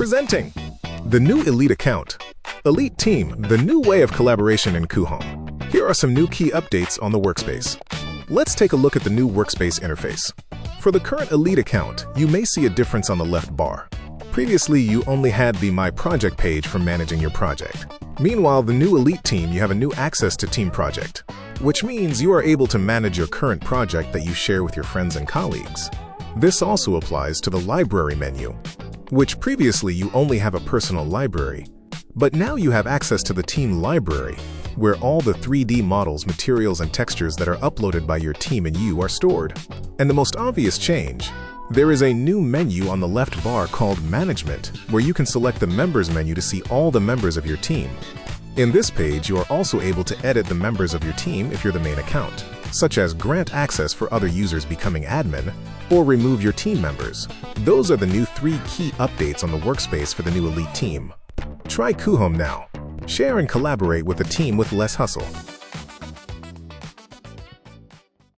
Presenting the new Elite account. Elite Team, the new way of collaboration in Coohom. Here are some new key updates on the Workspace. Let's take a look at the new Workspace interface. For the current Elite account, you may see a difference on the left bar. Previously, you only had the My Project page for managing your project. Meanwhile, the new Elite Team, you have a new access to Team Project, which means you are able to manage your current project that you share with your friends and colleagues. This also applies to the Library menu, which previously you only have a personal library, but now you have access to the Team Library, where all the 3D models, materials, and textures that are uploaded by your team and you are stored. And the most obvious change, there is a new menu on the left bar called Management, where you can select the Members menu to see all the members of your team. In this page, you are also able to edit the members of your team if you're the main account, such as grant access for other users becoming admin, or remove your team members. Those are the new 3 key updates on the Workspace for the new Elite Team. Try Coohom now. Share and collaborate with a team with less hustle.